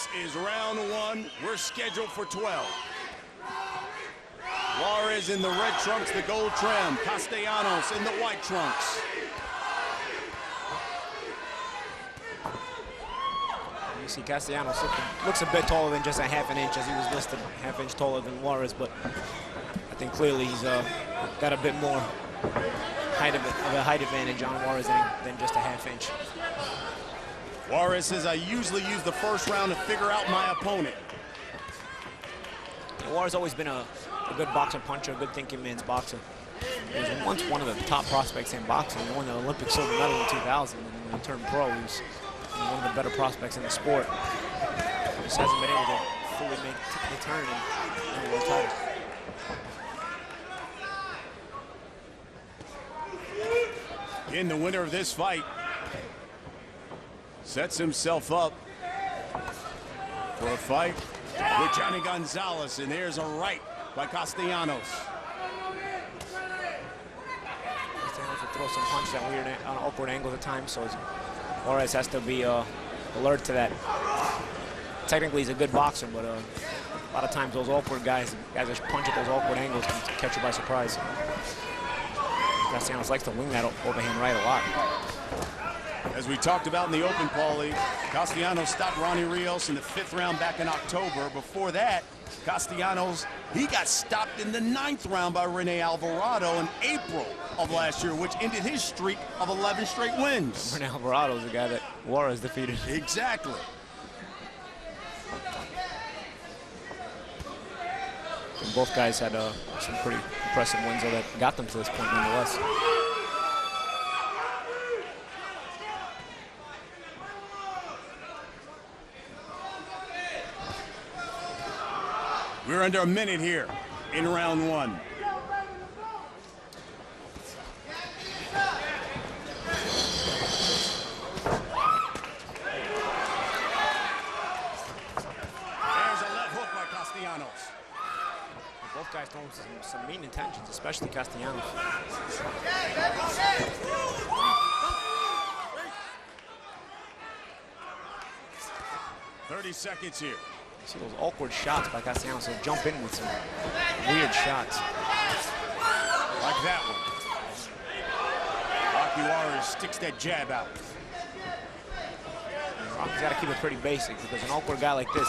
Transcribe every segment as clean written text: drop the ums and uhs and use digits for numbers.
This is round one. We're scheduled for 12. Juarez in the red trunks, the gold trim. Castellanos in the white trunks. You see Castellanos looks a bit taller than just a half an inch, as he was listed half inch taller than Juarez, but I think clearly he's got a bit more height advantage on Juarez than just a half inch. Juarez says, I usually use the first round to figure out my opponent. Juarez always been a good boxer puncher, a good thinking man's boxer. He was once one of the top prospects in boxing. He won the Olympic silver medal in 2000, and when he turned pro, he was one of the better prospects in the sport. He just hasn't been able to fully make the turn in the world title. In the winner of this fight sets himself up for a fight with Johnny Gonzalez, and there's a right by Castellanos. Castellanos will throw some punches at weird on awkward angles at times, so Juarez has to be alert to that. Technically, he's a good boxer, but a lot of times those awkward guys that punch at those awkward angles can catch you by surprise. Castellanos likes to wing that overhand right a lot. As we talked about in the open, Paulie, Castellanos stopped Ronnie Rios in the 5th round back in October. Before that, Castellanos, he got stopped in the 9th round by Rene Alvarado in April of last year, which ended his streak of 11 straight wins. Rene Alvarado is the guy that Juarez defeated. Exactly. And both guys had some pretty impressive wins that got them to this point nonetheless. We're under a minute here in round one. There's a left hook by Castellanos. Both guys throwing some mean intentions, especially Castellanos. 30 seconds here. See those awkward shots by Castellanos. He'll jump in with some weird shots. Like that one. Rocky Juarez sticks that jab out. Rocky's got to keep it pretty basic, because an awkward guy like this,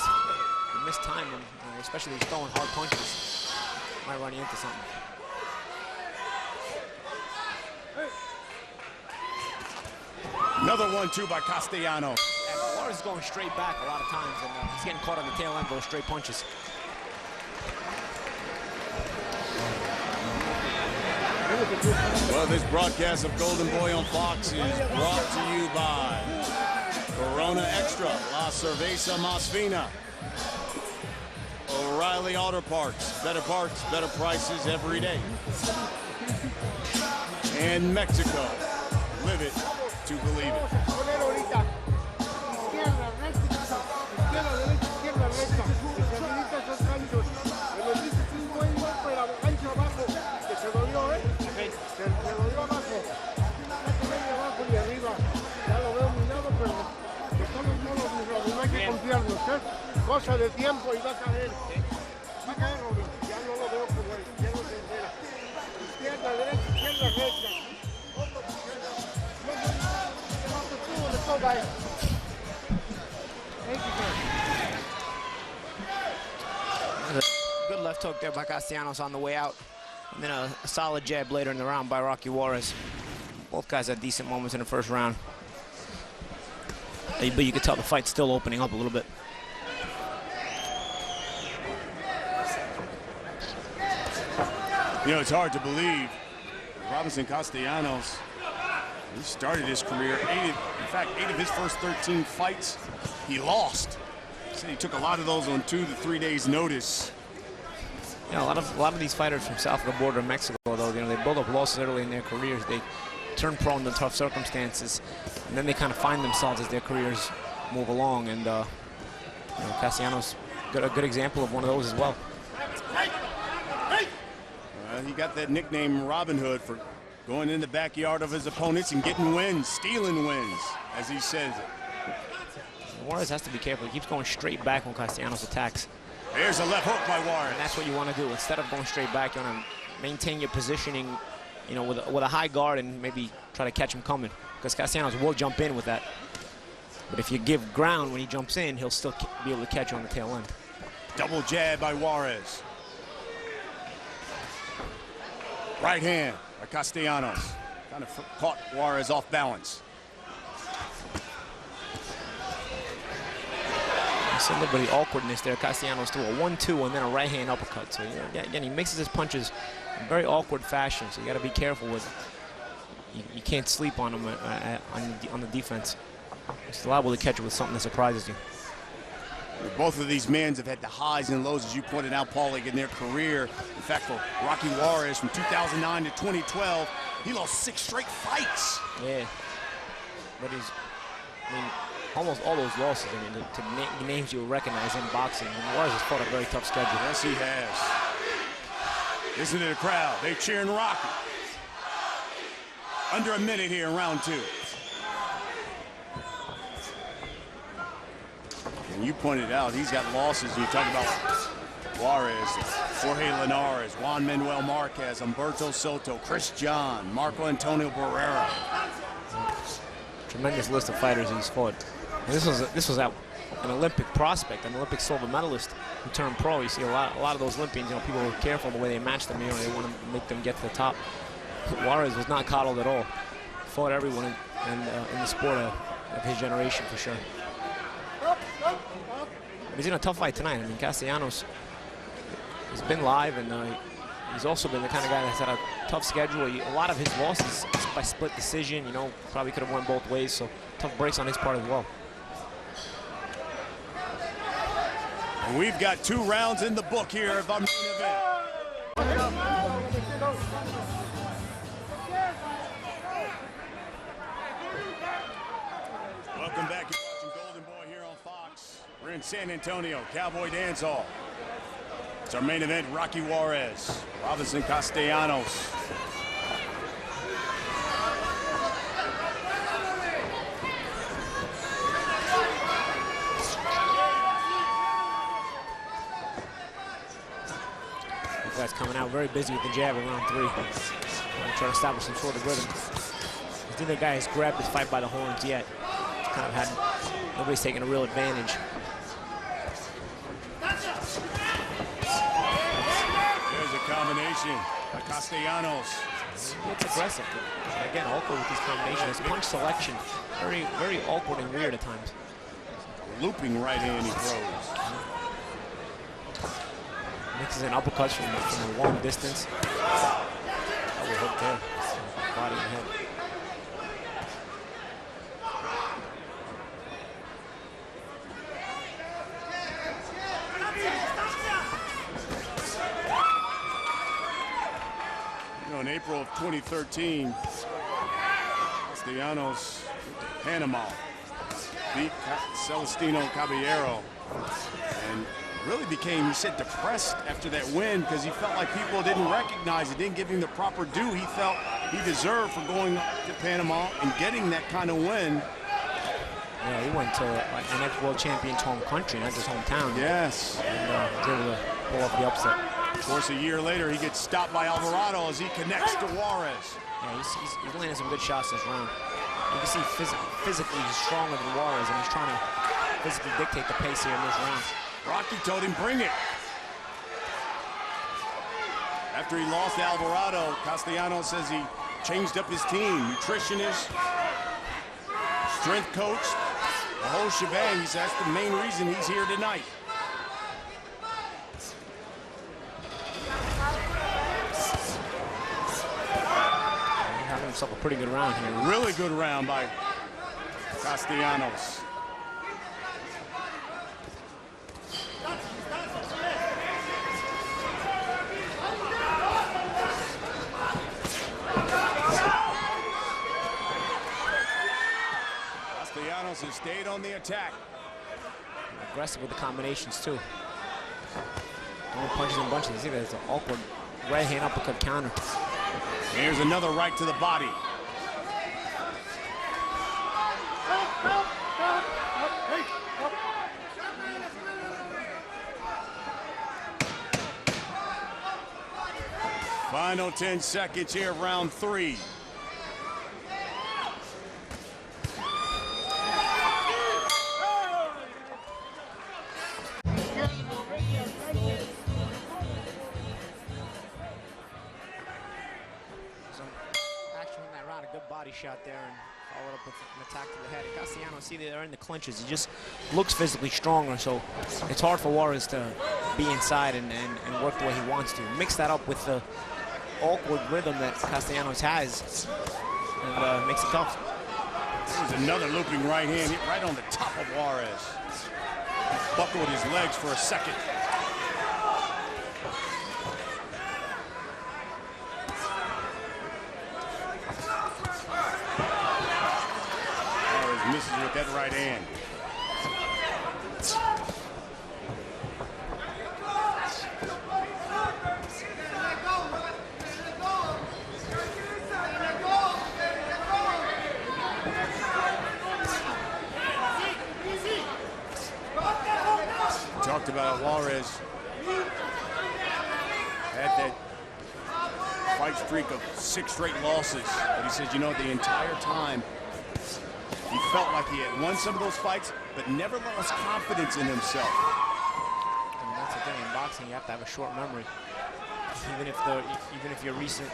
you mistime him, especially if he's throwing hard punches, might run you into something. Another 1-2 by Castellanos. Juarez is going straight back a lot of times, and he's getting caught on the tail end of those straight punches. Well, this broadcast of Golden Boy on Fox is brought to you by Corona Extra, La Cerveza Más Fina, O'Reilly Auto Parts, better prices every day. And Mexico, live it to believe it. Cosa de tiempo y va a caer. Va a caer, Robin. Ya no lo veo como él. Ya no se entera. Izquierda, derecha, izquierda, derecha. Let's go, guys. Thank you, sir. Good left hook there by Castellanos on the way out. And then a solid jab later in the round by Rocky Juarez. Both guys had decent moments in the first round. But you could tell the fight's still opening up a little bit. You know, it's hard to believe. Robinson Castellanos, he started his career, in fact, 8 of his first 13 fights, he lost. He said he took a lot of those on 2 to 3 days' notice. Yeah, a lot of these fighters from south of the border of Mexico, though, they build up losses early in their careers. They turn pro under tough circumstances, and then they kind of find themselves as their careers move along. And Castellanos, a good example of one of those as well. He got that nickname Robin Hood for going in the backyard of his opponents and getting wins, stealing wins, as he says it. Juarez has to be careful. He keeps going straight back when Castellanos attacks. Here's a left hook by Juarez. And that's what you want to do. Instead of going straight back, you want to maintain your positioning, you know, with a high guard and maybe try to catch him coming. Because Castellanos will jump in with that. But if you give ground when he jumps in, he'll still be able to catch you on the tail end. Double jab by Juarez. Right hand by Castellanos. Kind of caught Juarez off balance. You see a little bit of awkwardness there. Castellanos threw a 1-2 and then a right hand uppercut. So you know, again, he mixes his punches in very awkward fashion. So you got to be careful with. You can't sleep on him on the defense. He's liable to catch you with something that surprises you. Both of these men have had the highs and lows, as you pointed out, Paulie, in their career. In fact, for Rocky Juarez from 2009 to 2012, he lost 6 straight fights. Yeah, but I mean, almost all those losses, I mean, to names you will recognize in boxing. And Juarez has fought a very tough schedule. Yes, he has. Listen to the crowd. They're cheering Rocky. Under a minute here in round 2. And you pointed out he's got losses. You talk about Juarez, Jorge Linares, Juan Manuel Marquez, Humberto Soto, Chris John, Marco Antonio Barrera. Tremendous list of fighters he's fought. And this was an Olympic prospect, an Olympic silver medalist who turned pro. You see a lot of those Olympians. You know, people were careful the way they matched them. You know, they want to make them get to the top. Juarez was not coddled at all. Fought everyone in the sport of his generation for sure. He's in a tough fight tonight. I mean, Castellanos has been live, and he's also been the kind of guy that's had a tough schedule. A lot of his losses by split decision. You know, probably could have won both ways. So tough breaks on his part as well. And we've got 2 rounds in the book here of our main event. Welcome back. You're watching Golden Boy here on Fox. We're in San Antonio, Cowboy Dance Hall. It's our main event, Rocky Juarez, Robinson Castellanos. This guy's coming out very busy with the jab in round 3. Trying to establish some sort of rhythm. Neither guy has grabbed this fight by the horns yet. Kind of had, nobody's taking a real advantage. There's a combination by Castellanos. It's aggressive. Again, awkward with these combinations. His punch selection, very, very awkward and weird at times. Looping right hand he throws. Mixes in uppercuts from a long distance. Double hook there. Body and head. In April of 2013, Castellanos went to Panama, beat Celestino Caballero, and really became, he said, depressed after that win because he felt like people didn't recognize it, didn't give him the proper due he felt he deserved for going to Panama and getting that kind of win. Yeah, he went to an ex-world champion's home country, not just hometown. Yes. And was able to pull off the upset. Of course, a year later, he gets stopped by Alvarado as he connects to Juarez. Yeah, he's landing some good shots this round. You can see physically he's stronger than Juarez, and he's trying to physically dictate the pace here in this round. Rocky told him, bring it. After he lost to Alvarado, Castellanos says he changed up his team. Nutritionist, strength coach, the whole shebang. He says that's the main reason he's here tonight. Himself a pretty good round here. Really good round by Castellanos. Castellanos has stayed on the attack. Aggressive with the combinations too. Throwing punches and bunches. You see there's an awkward right hand uppercut counter. Here's another right to the body. Final 10 seconds here, round 3. Shot there and followed up with an attack to the head. And Castellanos, see, they're in the clinches. He just looks physically stronger, so it's hard for Juarez to be inside and work the way he wants to. Mix that up with the awkward rhythm that Castellanos has, and makes it tough. This is another looping right hand hit right on the top of Juarez. He buckled his legs for a second. Misses with that right hand. Talked about Juarez had that fight streak of 6 straight losses, but he says, you know, the entire time he felt like he had won some of those fights, but never lost confidence in himself. I mean, that's the thing in boxing, you have to have a short memory. Even if your recent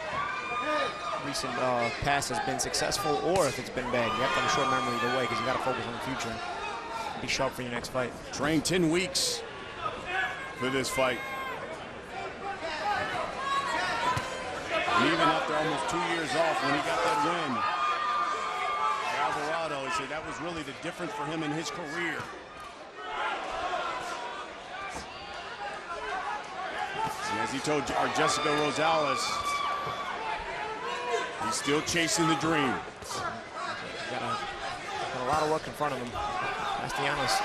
past has been successful or if it's been bad, you have to have a short memory either way because you got to focus on the future and be sharp for your next fight. Trained 10 weeks for this fight. And even after almost 2 years off, when he got that win, he said that was really the difference for him in his career. And as he told our Jessica Rosales, he's still chasing the dream. Got a lot of work in front of him. Castellanos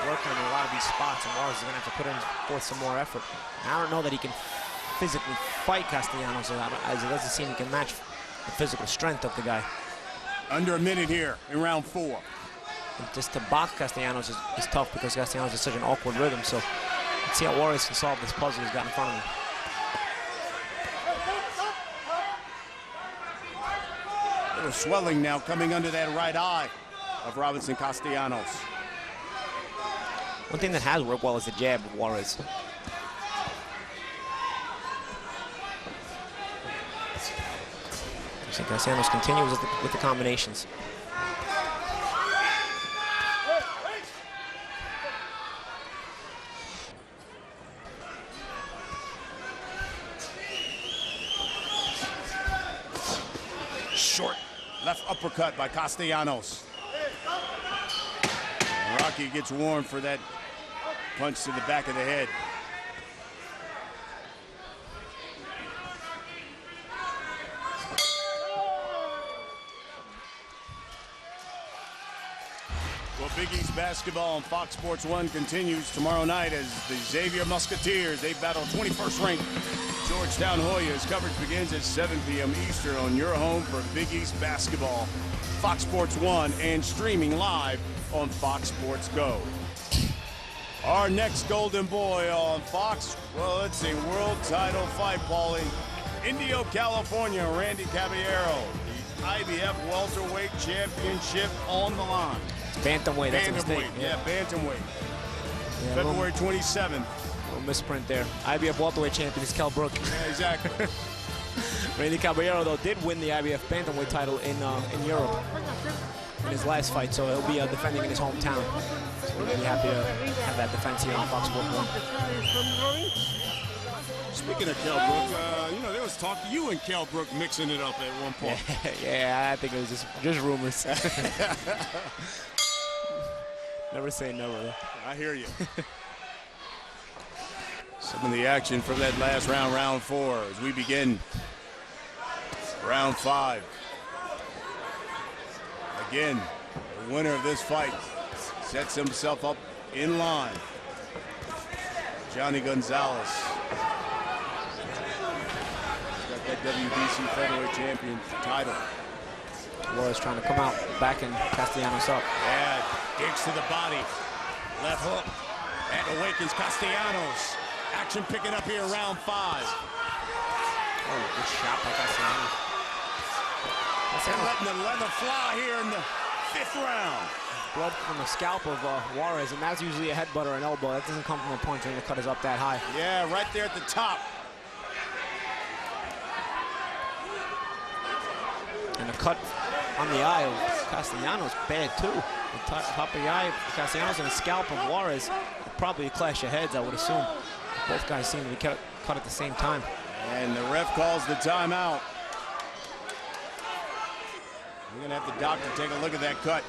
working in a lot of these spots, and Juarez is going to have to put in forth some more effort. And I don't know that he can physically fight Castellanos, as it doesn't seem he can match the physical strength of the guy. Under a minute here in round 4. And just to box Castellanos is tough because Castellanos is such an awkward rhythm. So let's see how Juarez can solve this puzzle he's got in front of him. A little swelling now coming under that right eye of Robinson Castellanos. One thing that has worked well is the jab of Juarez. Castellanos continues with the combinations. Short left uppercut by Castellanos. And Rocky gets warned for that punch to the back of the head. Well, Big East basketball on Fox Sports 1 continues tomorrow night as the Xavier Musketeers, they battle 21st ranked Georgetown Hoyas. Coverage begins at 7 p.m. Eastern on your home for Big East basketball, Fox Sports 1, and streaming live on Fox Sports Go. Our next Golden Boy on Fox, well, it's a world title fight, Paulie. Indio, California, Randy Caballero, the IBF welterweight championship on the line. Bantamweight, that's a mistake. Yeah, bantamweight. Yeah, February 27th. Little misprint there. IBF welterweight champion is Kell Brook. Yeah, exactly. Randy Caballero, though, did win the IBF bantamweight title in Europe in his last fight, so he'll be defending in his hometown. So we're really happy to have that defense here on Fox Sports 1. Speaking of Kell Brook, you know, there was talk of you and Kell Brook mixing it up at one point. Yeah, I think it was just rumors. Never say never, though. I hear you. Some of the action from that last round, round 4, as we begin round 5. Again, the winner of this fight sets himself up in line. Johnny Gonzalez. He's got that WBC featherweight champion title. Juarez trying to come out, backing Castellanos up. Yeah, digs to the body. Left hook. That awakens Castellanos. Action picking up here, round 5. Oh, good shot by Castellanos. And letting the leather fly here in the 5th round. Blood from the scalp of Juarez, and that's usually a headbutt or an elbow. That doesn't come from a punch when the cut is up that high. Yeah, right there at the top. And the cut on the eye of Castellanos, bad too. The top of the eye of Castellanos and the scalp of Juarez, probably a clash of heads, I would assume. Both guys seem to be cut at the same time. And the ref calls the timeout. We're gonna have the doctor take a look at that cut.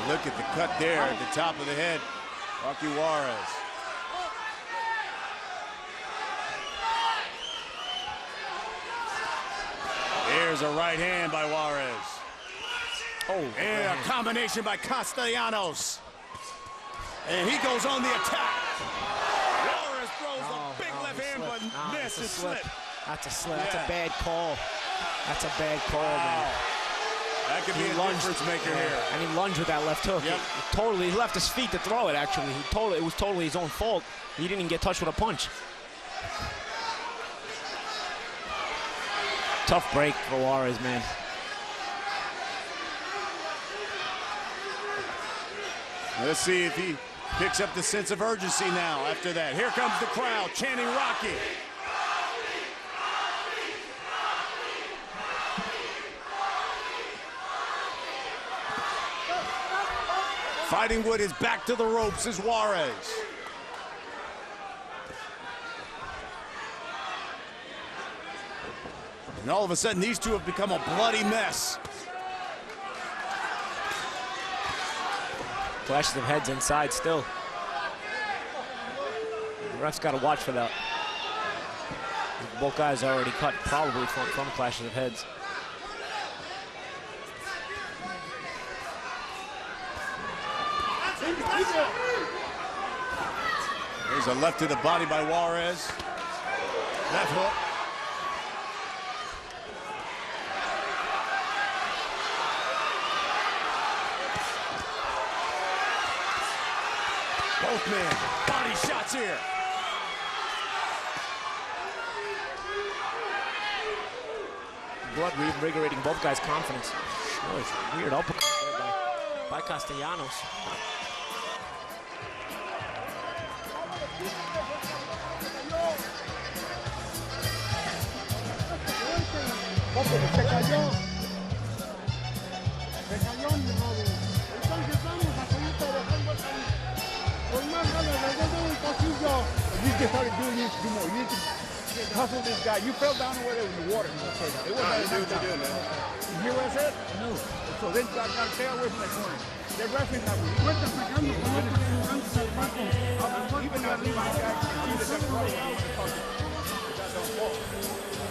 Look at the cut there at the top of the head. Rocky Juarez. There's a right hand by Juarez. Oh, and a combination by Castellanos. And he goes on the attack. Juarez throws a big left hand, but misses slip. That's a slip. That's a bad call. That's a bad call, man. That could be a difference maker here. And he lunged with that left hook. Yep. He left his feet to throw it, actually. It was totally his own fault. He didn't even get touched with a punch. Tough break for Juarez, man. Let's see if he picks up the sense of urgency now after that. Here comes the crowd chanting Rocky. Fighting with his back to the ropes is Juarez. And all of a sudden, these two have become a bloody mess. Flashes of heads inside still. The ref's got to watch for that. Both guys are already cut, probably from clashes of heads. There's a left to the body by Juarez. Left hook. Both men, body shots here. Blood reinvigorating both guys' confidence. Oh, it's a weird uppercut there by Castellanos. Se cayó. Se cayó mi Robin. Entonces vamos a seguir trabajando con más ganas. Le doy un poquillo. You just started doing this more. You need to hustle this guy. You fell down over there in the water. It wasn't what you're doing, man. You hear what I said? No. So then I got to stay away from the corner. They're refereeing that way. Even though I leave my guy, you understand?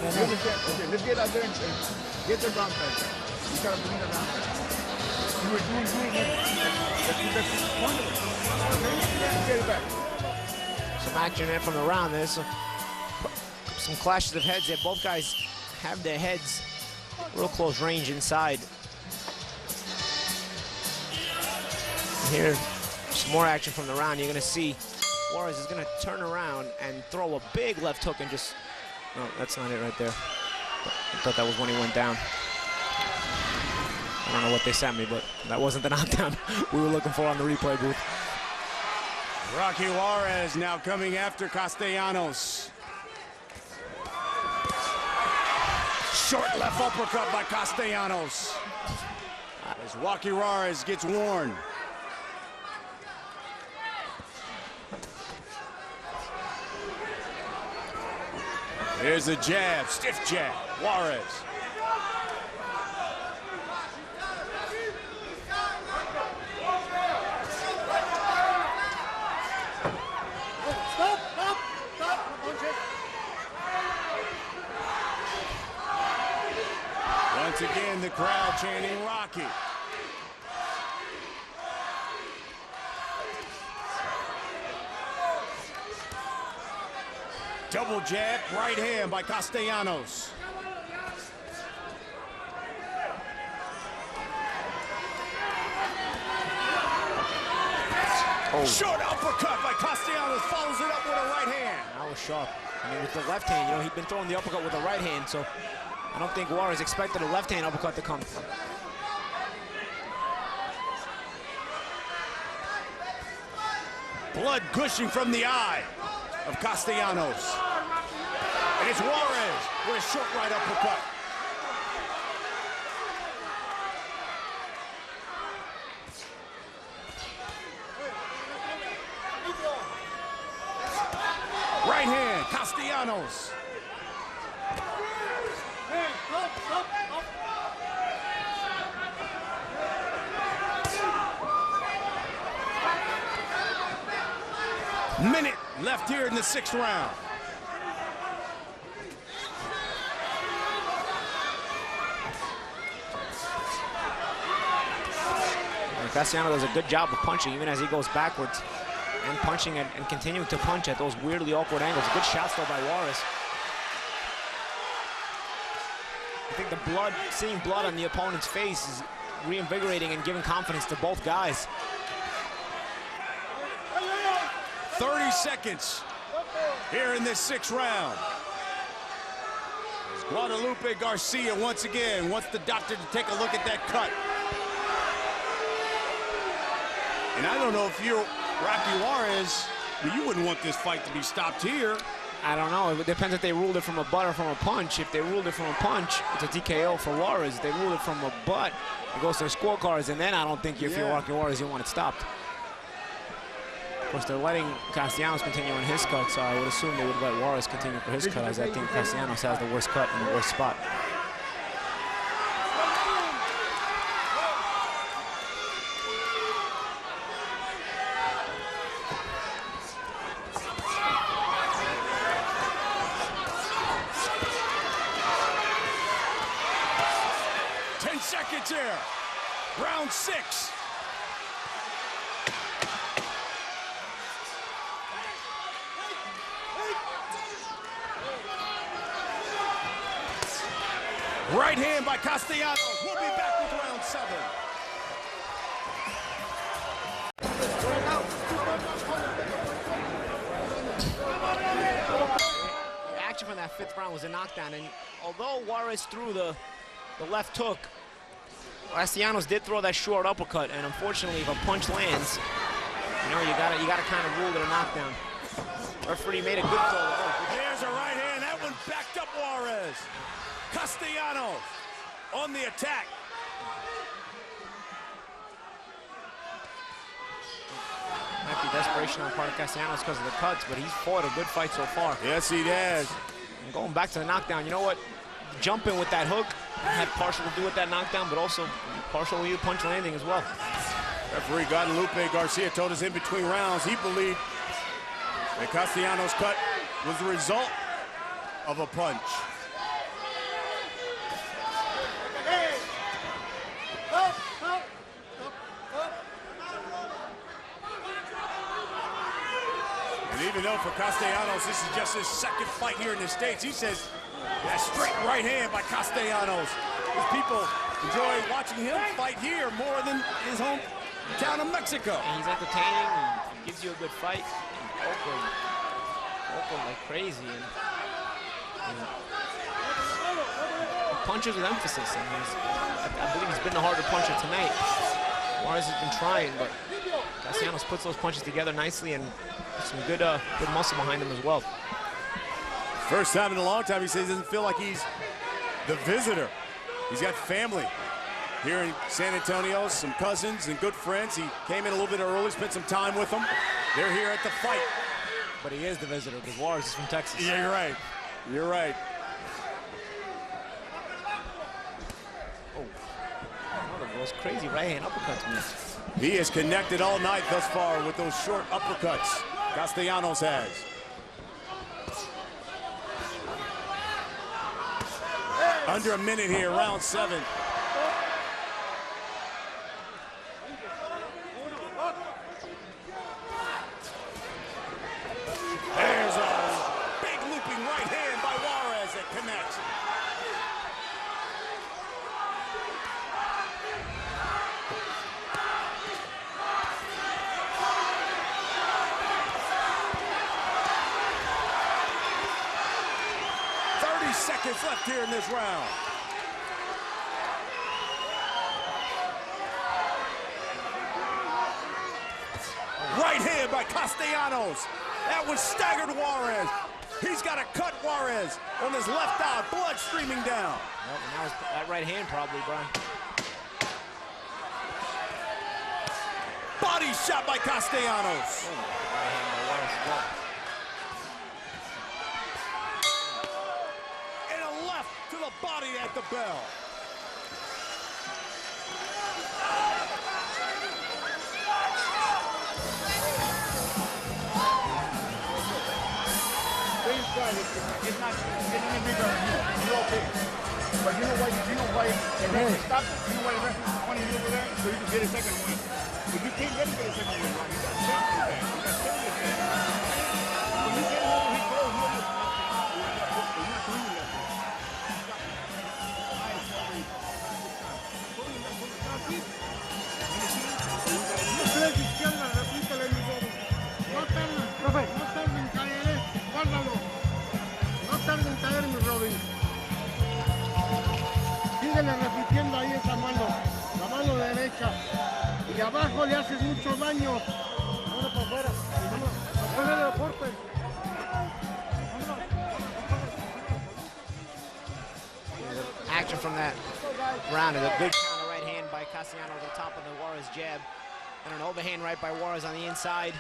Okay, let's get out there and get the round back. You gotta bring the round back. You were doing it. That's the point of it. Okay? Get it back. Some action there from the round. There's some clashes of heads there. Both guys have their heads real close range inside. Here, some more action from the round. You're gonna see Juarez is gonna turn around and throw a big left hook and just, no, that's not it right there. I thought that was when he went down. I don't know what they sent me, but that wasn't the knockdown we were looking for on the replay booth. Rocky Juarez now coming after Castellanos. Short left uppercut by Castellanos. As Rocky Juarez gets worn. There's a jab, stiff jab, Juarez. Stop. Once again, the crowd chanting Rocky. Double jab, right hand by Castellanos. Oh. Short uppercut by Castellanos, follows it up with a right hand. That was sharp. I mean, with the left hand, you know, he'd been throwing the uppercut with the right hand, so I don't think Juarez expected a left hand uppercut to come. Blood gushing from the eye of Castellanos. And it's Juarez with a short right uppercut. Right hand, Castellanos. Minute left here in the 6th round. Castellanos does a good job of punching even as he goes backwards and punching and continuing to punch at those weirdly awkward angles. Good shots though by Juarez. I think the blood, seeing blood on the opponent's face is reinvigorating and giving confidence to both guys. 30 seconds here in this 6th round. As Guadalupe Garcia once again wants the doctor to take a look at that cut. And I don't know if you're Rocky Juarez, you wouldn't want this fight to be stopped here. I don't know. It depends if they ruled it from a butt or from a punch. If they ruled it from a punch, it's a TKO for Juarez. If they ruled it from a butt, it goes to their scorecards, and then I don't think if you're Rocky Juarez, you want it stopped. Of course, they're letting Castellanos continue on his cut, so I would assume they would let Juarez continue for his cut, as I think Castellanos has the worst cut in the worst spot. Seconds here. Round 6. Right hand by Castellanos. We'll be back with round 7. The action from that 5th round was a knockdown, and although Juarez threw the left hook, Castellanos did throw that short uppercut, and unfortunately, if a punch lands, you know, you gotta kind of rule it a knockdown. Referee made a good throw. There's a right hand. That one backed up Juarez. Castellanos on the attack. Might be desperation on the part of Castellanos because of the cuts, but he's fought a good fight so far. Yes, he has. And going back to the knockdown, you know what? Jumping with that hook had partial to do with that knockdown, but also partial with the punch landing as well. Referee Guadalupe Garcia told us in between rounds he believed that Castellanos' cut was the result of a punch. And even though for Castellanos this is just his 2nd fight here in the States, he says that straight right hand by Castellanos. Because people enjoy watching him fight here more than his hometown of Mexico. And he's entertaining, and he gives you a good fight. Oakland like crazy. And he punches with emphasis. And I believe he's been the harder puncher tonight. Juarez has been trying, but Castellanos puts those punches together nicely, and some good muscle behind him as well. First time in a long time, he says he doesn't feel like he's the visitor. He's got family here in San Antonio, some cousins and good friends. He came in a little bit early, spent some time with them. They're here at the fight. But he is the visitor because Juarez is from Texas. Yeah, you're right. You're right. Oh, one of those crazy right-hand uppercuts, man. He has connected all night thus far with those short uppercuts. Castellanos has. Under a minute here, round 7. There's a big loop seconds left here in this round. Right hand by Castellanos. That one staggered Juarez. He's got to cut Juarez on his left eye, blood streaming down. Yep, and that was that right hand probably, Brian. Body shot by Castellanos. Oh, right hand by Juarez as well. And a left to the body at the bell. It's not any bigger than you. You're okay. But you know why? The referee stopped it? You know why the referee is pointing you over there? So you can get a second one. But you can't let him get a second one, right? You got to stay with that. You got to stay with that. When you get over, he goes. You're not doing that. Ustedes izquierda, repítele mi bobo. No tarden, profe, no tarden, caeré. Guárdalo. No tarden caer, mi Robin. Síguele repitiendo ahí esa mano, la mano derecha. Y abajo le haces mucho daño. Vámonos para afuera. Después del deporte. Action from that round is a good counter right hand by Castellanos on top of the Juarez jab. And an overhand right by Juarez on the inside.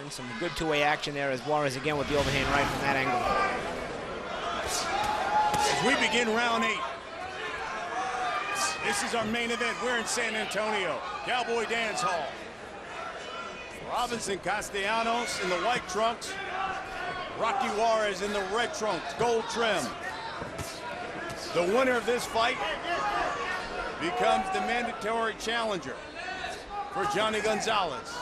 And some good two-way action there as Juarez again with the overhand right from that angle. As we begin round 8. This is our main event. We're in San Antonio, Cowboy Dance Hall. Robinson Castellanos in the white trunks. Rocky Juarez in the red trunks, gold trim. The winner of this fight becomes the mandatory challenger for Johnny Gonzalez.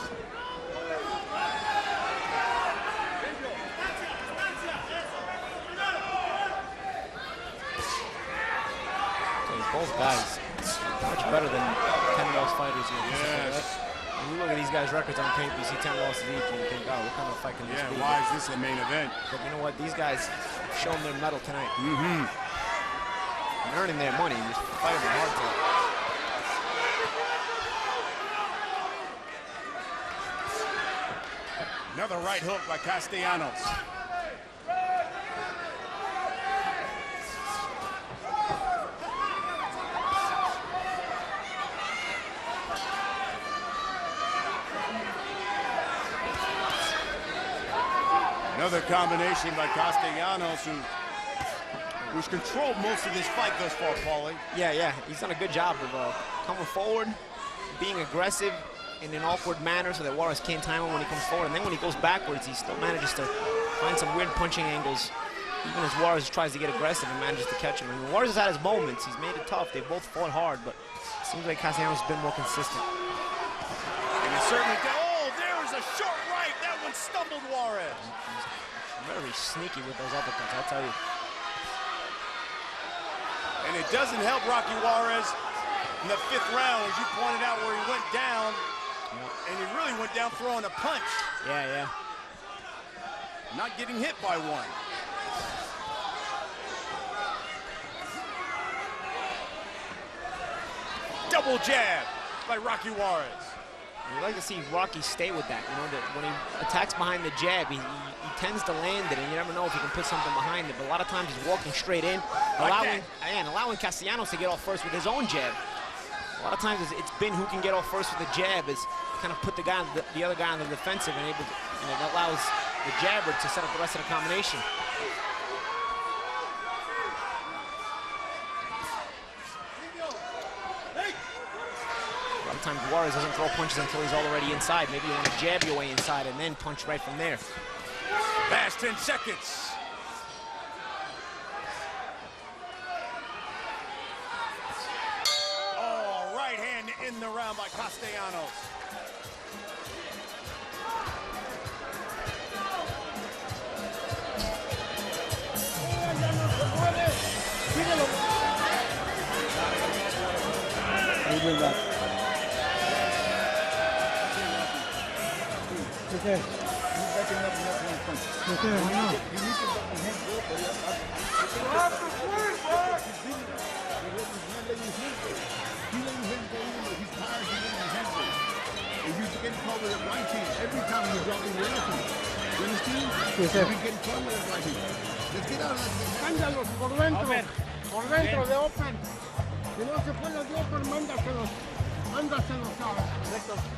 Both guys much better than 10 loss fighters here. Yes. When you look at these guys' records on paper, you see 10 losses each, and you think, oh, what kind of fight can this be? Why is this a main event? But you know what? These guys show them their medal tonight. Mm-hmm. And earning their money, just fighting their hearts out. Another right hook by Castellanos. Another combination by Castellanos, who's controlled most of this fight thus far, Paulie. Yeah. He's done a good job of coming forward, being aggressive in an awkward manner so that Juarez can't time him when he comes forward. And then when he goes backwards, he still manages to find some weird punching angles. Even as Juarez tries to get aggressive and manages to catch him. I mean, Juarez has had his moments. He's made it tough. They've both fought hard, but it seems like Castellanos has been more consistent. And he certainly did. Oh, there's a short right. That one stumbled Juarez. Very sneaky with those uppercuts, I'll tell you. And it doesn't help Rocky Juarez in the 5th round, as you pointed out, where he went down. And he really went down throwing a punch. Yeah. Not getting hit by one. Double jab by Rocky Juarez. You'd like to see Rocky stay with that. You know, that when he attacks behind the jab, he tends to land it, and you never know if he can put something behind it. But a lot of times he's walking straight in, allowing Castellanos to get off first with his own jab. A lot of times it's been who can get off first with the jab is kind of put the other guy on the defensive, and that allows the jabber to set up the rest of the combination. Sometimes Juarez doesn't throw punches until he's already inside. Maybe you want to jab your way inside and then punch right from there. Last 10 seconds. Oh, right hand to end the round by Castellanos. Okay. backing up and that's one punch. You need to let his hands go, but you have to swing, boy! He's not letting his hands go. He let his hands go even though he's tired, he's letting his hands go. If you get caught with a right hand, every time you're dropping your left hand. You understand? Yes, sir. If you get caught with a right hand. Let's get out of that. Mándalos por dentro. Por dentro de open. Si no se puede de open, mándaselos. Mándaselos a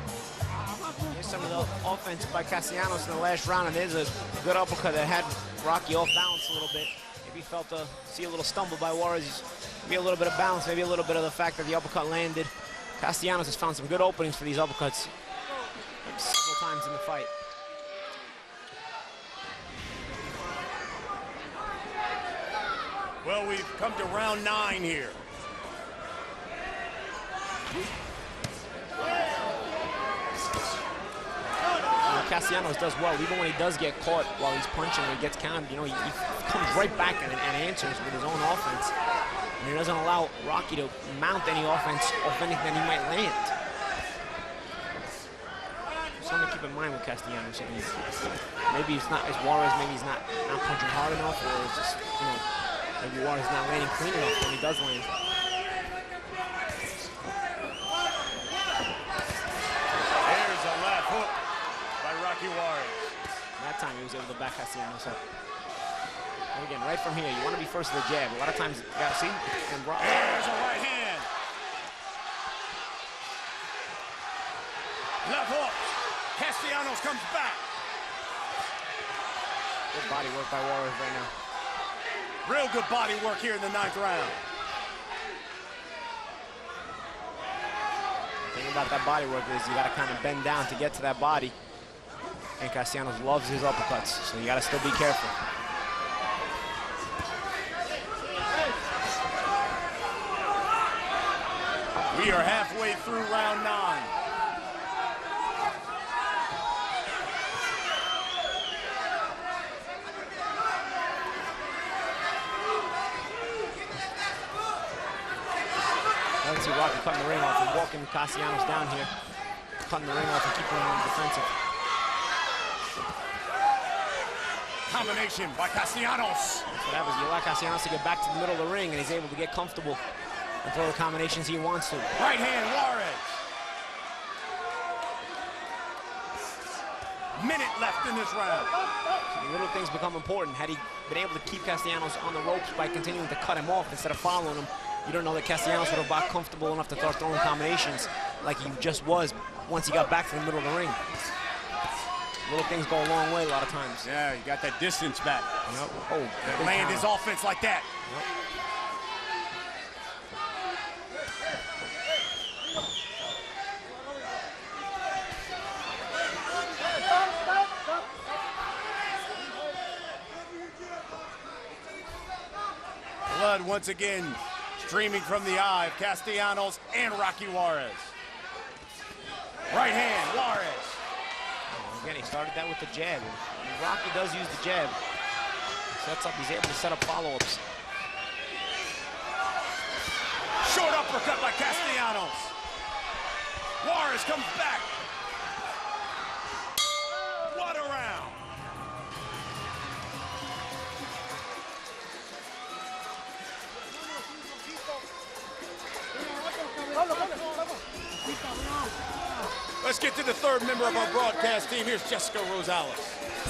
Here's some of the offense by Castellanos in the last round, and there's a good uppercut that had Rocky off balance a little bit. Maybe felt to see a little stumble by Juarez. Maybe a little bit of balance, maybe a little bit of the fact that the uppercut landed. Castellanos has found some good openings for these uppercuts several times in the fight. Well, we've come to round 9 here. Castellanos does well, even when he does get caught while he's punching or he gets counted, you know, he comes right back and answers with his own offense. And he doesn't allow Rocky to mount any offense off anything that he might land. Something to keep in mind with Castellanos. Maybe he's not, as Juarez, maybe he's not punching hard enough, or it's just, you know, maybe Juarez is not landing clean enough when he does land. There's a left hook by Rocky Juarez. That time he was able to back Castellanos up. And again, right from here, you want to be first to the jab. A lot of times, you got to see. And there's a right hand. Left hook. Castellanos comes back. Good body work by Juarez right now. Real good body work here in the 9th round. The thing about that body work is you got to kind of bend down to get to that body. And Castellanos loves his uppercuts, so you got to still be careful. We are halfway through round 9. Let's see Rocky cutting the ring off and walking Castellanos down here. Cutting the ring off and keeping him defensive. Combination by Castellanos. That's what happens. You allow Castellanos to get back to the middle of the ring, and he's able to get comfortable and throw the combinations he wants to. Right hand, Juarez. Minute left in this round. So the little things become important. Had he been able to keep Castellanos on the ropes by continuing to cut him off instead of following him, you don't know that Castellanos would have got comfortable enough to start throwing combinations like he just was once he got back to the middle of the ring. Little things go a long way a lot of times. Yeah, you got that distance back. Yep. Oh, land his offense like that. Yep. Blood once again streaming from the eye of Castellanos and Rocky Juarez. Right hand, Juarez. Again, he started that with the jab. And Rocky does use the jab. He's able to set up follow-ups. Short uppercut by Castellanos. Juarez comes back. What a round. Let's get to the 3rd member of our broadcast team. Here's Jessica Rosales.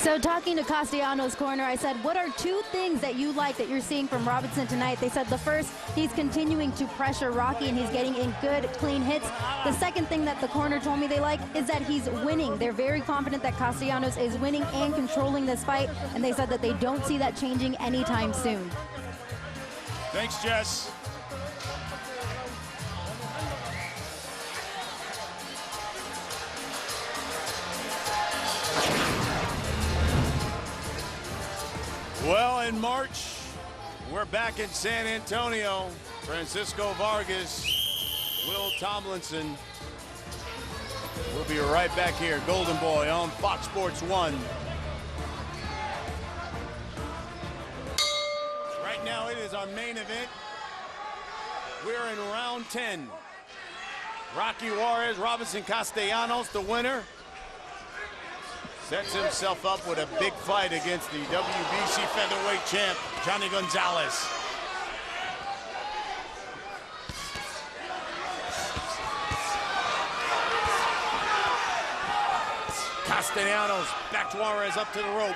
So talking to Castellanos' corner, I said, what are 2 things that you like that you're seeing from Robinson tonight? They said the first, he's continuing to pressure Rocky and he's getting in good, clean hits. The second thing that the corner told me they like is that he's winning. They're very confident that Castellanos is winning and controlling this fight, and they said that they don't see that changing anytime soon. Thanks, Jess. Well, in March, we're back in San Antonio. Francisco Vargas, Will Tomlinson. We'll be right back here, Golden Boy on Fox Sports 1. Right now, it is our main event. We're in round 10. Rocky Juarez, Robinson Castellanos, the winner. Sets himself up with a big fight against the WBC featherweight champ, Johnny Gonzalez. Castellanos back Juarez up to the rope.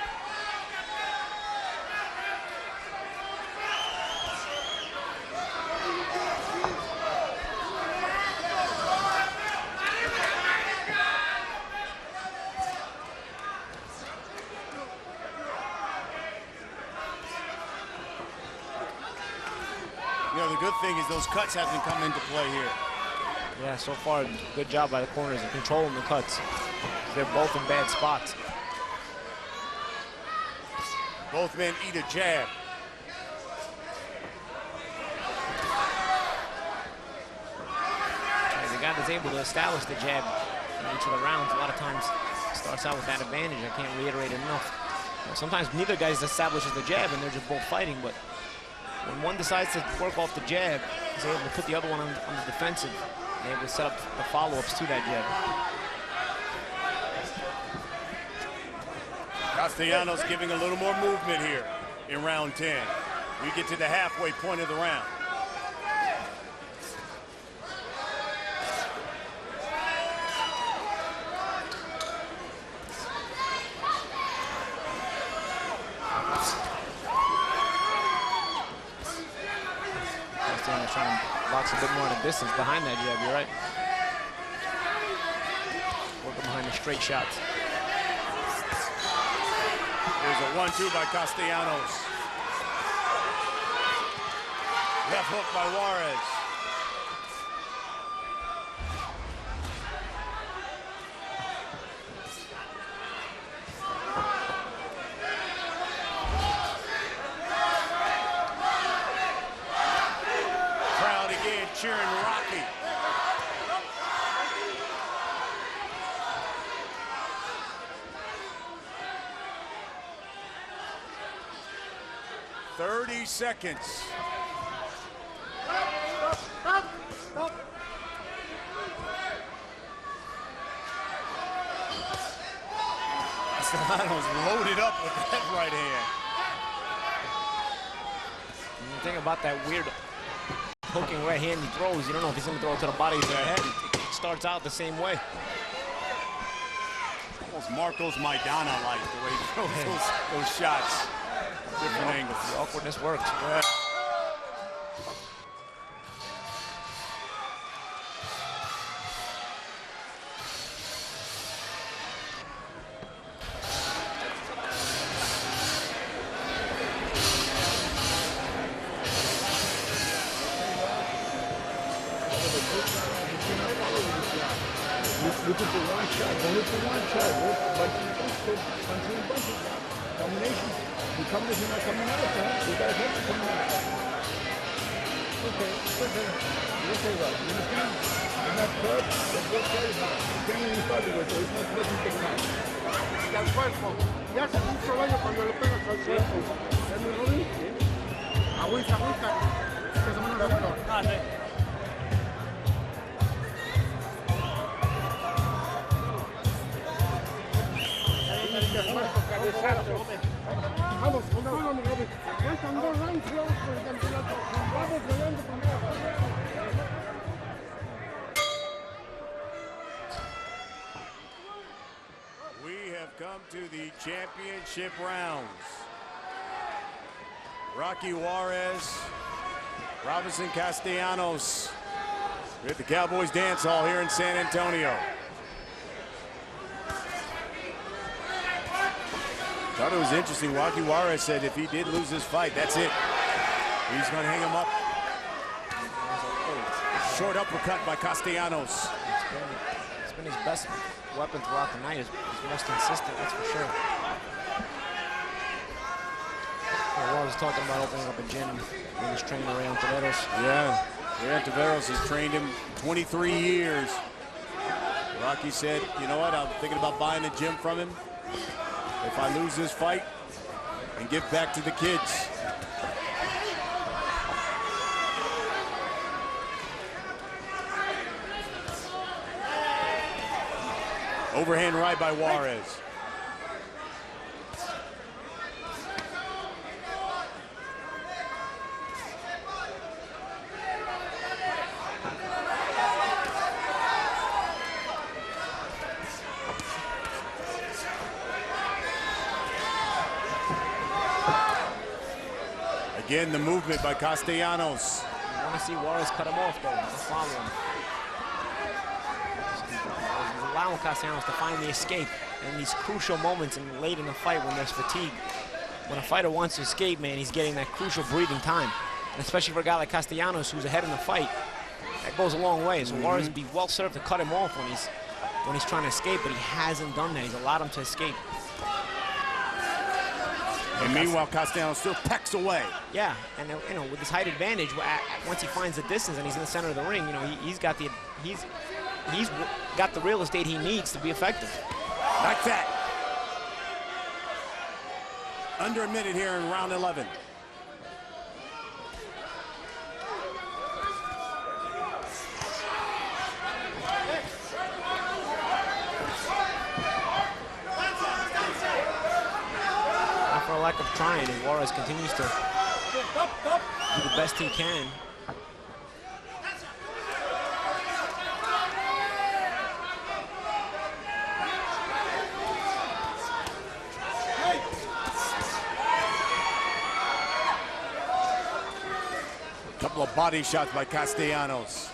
You know, the good thing is those cuts haven't come into play here. Yeah, so far, good job by the corners of controlling the cuts. They're both in bad spots. Both men eat a jab. As the guy that's able to establish the jab in each of the rounds, a lot of times starts out with that advantage. I can't reiterate enough. Sometimes neither guy establishes the jab and they're just both fighting, but when one decides to work off the jab, he's able to put the other one on the defensive and able to set up the follow-ups to that jab. Castellanos giving a little more movement here in round 10. We get to the halfway point of the round. Castellanos trying to box a bit more at a distance behind that jab, you're right. Working behind the straight shots. There's a 1-2 by Castellanos. Left hook by Juarez. Crowd again cheering Rocky. "30 seconds. Castellanos loaded up with that right hand. And the thing about that weird hooking right hand he throws, you don't know if he's going to throw it to the body or to the head. It starts out the same way. Almost Marcos Maidana-like the way he throws those shots. Different angles. The awkwardness works. Yeah. Looking for one shot, don't look for one shot. Look, punching, combination. You come if you're not coming out, huh? You gotta have to come out. Okay, it's okay. You're okay, Rob. You understand? You're not cut. Let's go try it now. You can't even start it with it. It's not letting take time. Y al cuerpo. Ya hace mucho daño cuando le pegas al cuerpo. ¿Es mi Rudy? Agüita. Que se me lo da. Ah, sí. Vamos, mi Robin. Faltan 2 rounds por el campeonato. Vamos ganando primero. We have come to the championship rounds. Rocky Juarez, Robinson Castellanos. We're at the Cowboys Dance Hall here in San Antonio. Thought it was interesting. Rocky Juarez said if he did lose this fight, that's it. He's going to hang him up. Short uppercut by Castellanos. It's been his best weapon throughout the night. His most consistent, that's for sure. We're always talking about opening up a gym with his trainer, Ray Ontiveros. Yeah, Ray Ontiveros has trained him 23 years. Rocky said, you know what, I'm thinking about buying a gym from him. If I lose this fight, and give back to the kids. Overhand right by Juarez. Again, the movement by Castellanos. You want to see Juarez cut him off, though. Follow him. He's allowing Castellanos to find the escape in these crucial moments and late in the fight when there's fatigue. When a fighter wants to escape, man, he's getting that crucial breathing time. And especially for a guy like Castellanos, who's ahead in the fight, that goes a long way. So Juarez would be well served to cut him off when he's trying to escape, but he hasn't done that. He's allowed him to escape. And meanwhile, Castellanos still pecks away. Yeah, and you know, with his height advantage, once he finds the distance and he's in the center of the ring, you know, he's got the real estate he needs to be effective. Like that. Under a minute here in round 11. For lack of trying, and Juarez continues to do the best he can. A couple of body shots by Castellanos.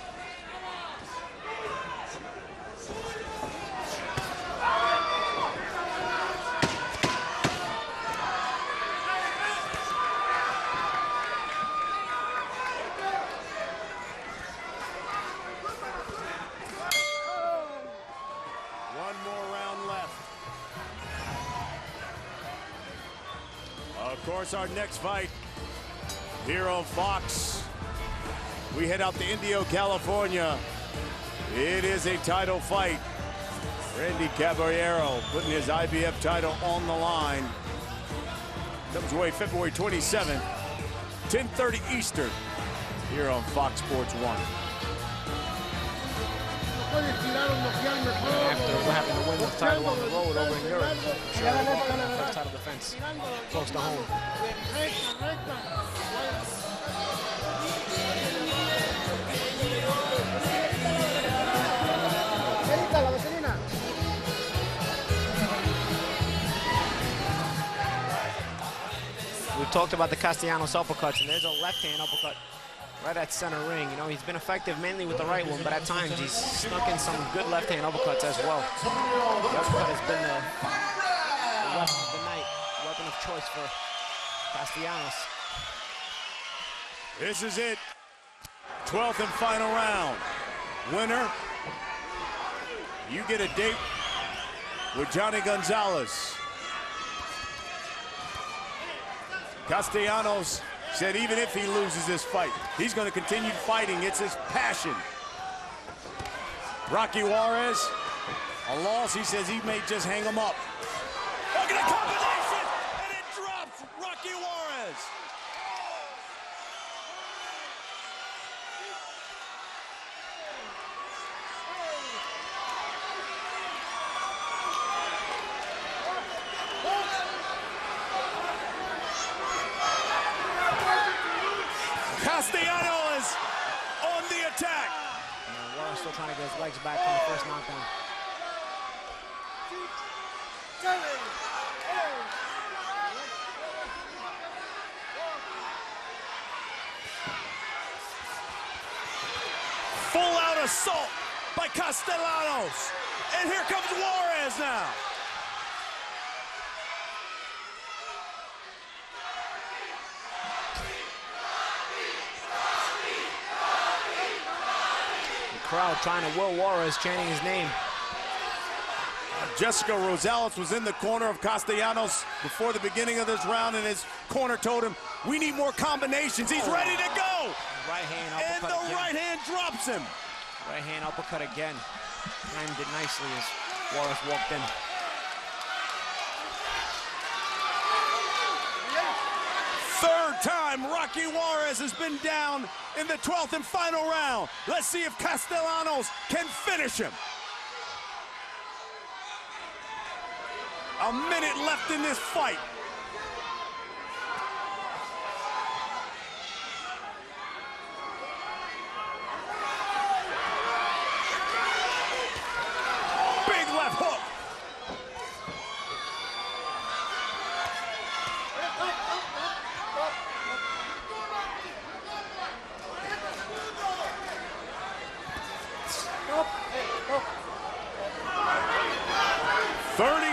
Of course, our next fight here on Fox. We head out to Indio, California. It is a title fight. Randy Caballero putting his IBF title on the line. Comes away February 27th, 10:30 Eastern, here on Fox Sports 1. After having to win the title on the road over in Europe, I'm sure they're welcome their first title defense close to home. We talked about the Castellanos uppercuts, and there's a left-hand uppercut right at center ring. You know, he's been effective mainly with the right one, but at times he's snuck in some good left-hand uppercuts as well. The uppercut has been the weapon of the night, weapon of choice for Castellanos. This is it. 12th and final round. Winner, you get a date with Johnny Gonzalez. Castellanos said even if he loses this fight, he's going to continue fighting. It's his passion. Rocky Juarez, a loss, he says he may just hang him up. Look at the combination, and it drops Rocky Juarez. Castellanos on the attack. Juarez still trying to get his legs back from the first knockdown. Full out assault by Castellanos. And here comes Juarez now. Crowd trying to will Juarez, chanting his name. Jessica Rosales was in the corner of Castellanos before the beginning of this round, and his corner told him, we need more combinations. He's ready to go. Right hand uppercut and the again. right hand drops him. Right hand uppercut again. Timed it nicely as Juarez walked in. Third time Rocky Juarez has been down in the 12th and final round. Let's see if Castellanos can finish him. A minute left in this fight. Big left hook.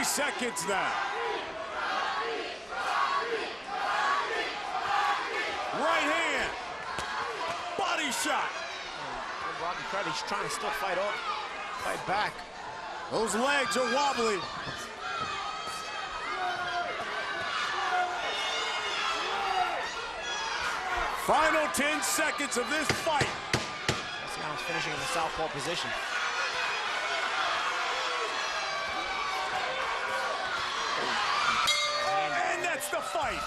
seconds now. Right hand. Body shot. Rocky credit, he's trying to still fight back. Those legs are wobbly. Final 10 seconds of this fight. Castellanos finishing in the southpaw position. And that's the fight.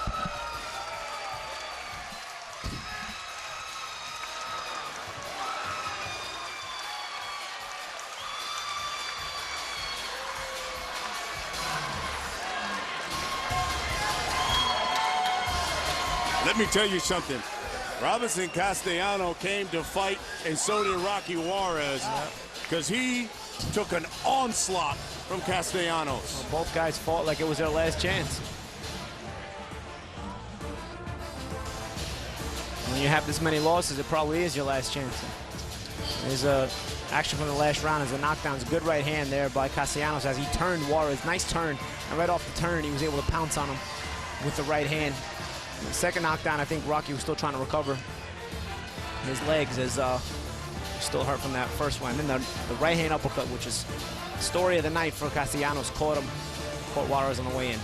Let me tell you something. Robinson Castellanos came to fight, and so did Rocky Juarez, because he took an onslaught from Castellanos. Well, both guys fought like it was their last chance. When you have this many losses, it probably is your last chance. There's a action from the last round as a knockdown. Good right hand there by Castellanos as he turned Juarez. Nice turn, and right off the turn, he was able to pounce on him with the right hand. The second knockdown, I think Rocky was still trying to recover his legs as still hurt from that first one. And then the right hand uppercut, which is the story of the night for Castellanos, caught Juarez on the way in.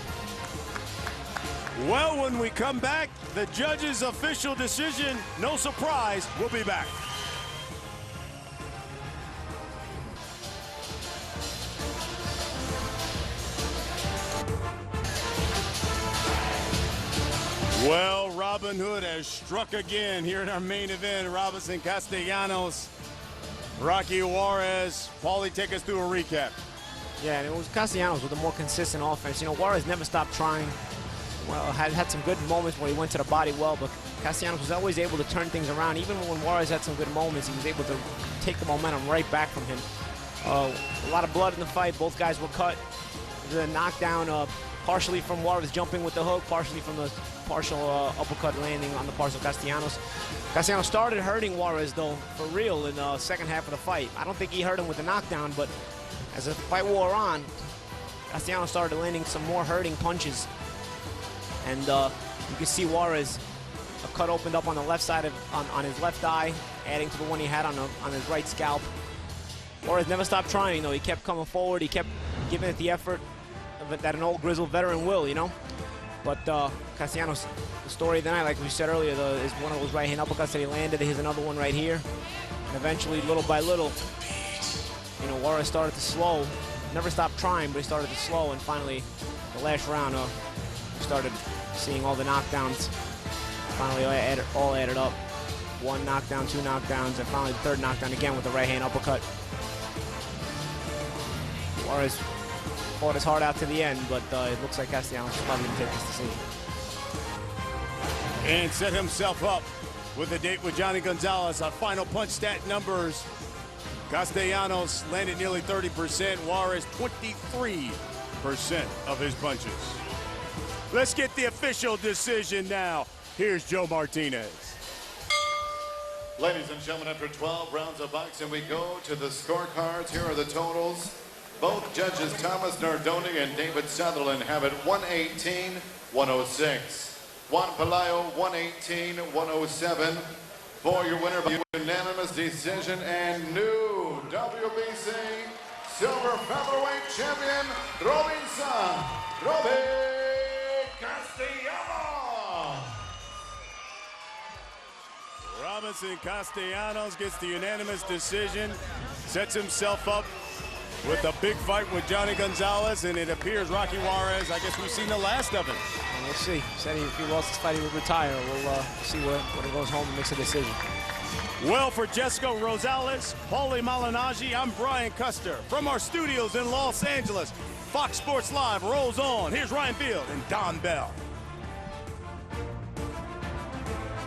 Well, when we come back, the judge's official decision, no surprise, we'll be back. Well, Robin Hood has struck again here in our main event. Robinson Castellanos, Rocky Juarez. Paulie, take us through a recap. Yeah, and it was Castellanos with a more consistent offense. You know, Juarez never stopped trying. Well, had some good moments where he went to the body well, but Castellanos was always able to turn things around. Even when Juarez had some good moments, he was able to take the momentum right back from him. A lot of blood in the fight. Both guys were cut. The knockdown, partially from Juarez jumping with the hook, partially from the partial uppercut landing on the part of Castellanos. Castellanos started hurting Juarez, though, for real in the second half of the fight. I don't think he hurt him with the knockdown, but as the fight wore on, Castellanos started landing some more hurting punches. And you can see Juarez, a cut opened up on the left side on his left eye, adding to the one he had on his right scalp. Juarez never stopped trying, though. He kept coming forward. He kept giving it the effort that an old grizzled veteran will, you know. But Castellanos, the story of the night, like we said earlier, is one of those right-hand uppercuts that he landed. Here's another one right here. And eventually, little by little, you know, Juarez started to slow. Never stopped trying, but he started to slow. And finally, the last round, we started seeing all the knockdowns. Finally, all added up. One knockdown, two knockdowns, and finally the third knockdown again with the right-hand uppercut. Juarez fought his heart out to the end, but it looks like Castellanos is probably going to take this decision. And set himself up with a date with Johnny Gonzalez. Our final punch stat numbers. Castellanos landed nearly 30%. Juarez 23% of his punches. Let's get the official decision now. Here's Joe Martinez. Ladies and gentlemen, after 12 rounds of boxing, we go to the scorecards. Here are the totals. Both judges, Thomas Nardoni and David Sutherland, have it 118-106. Juan Pelayo, 118-107. For your winner by unanimous decision and new WBC silver featherweight champion, Robinson Castellanos. Robinson Castellanos gets the unanimous decision, sets himself up with a big fight with Johnny Gonzalez, and it appears Rocky Juarez, I guess we've seen the last of him. And we'll see. Said if he lost this fight, he would retire. We'll see when he goes home and makes a decision. Well, for Jessica Rosales, Paulie Malignaggi, I'm Brian Custer. From our studios in Los Angeles, Fox Sports Live rolls on. Here's Ryan Field and Don Bell.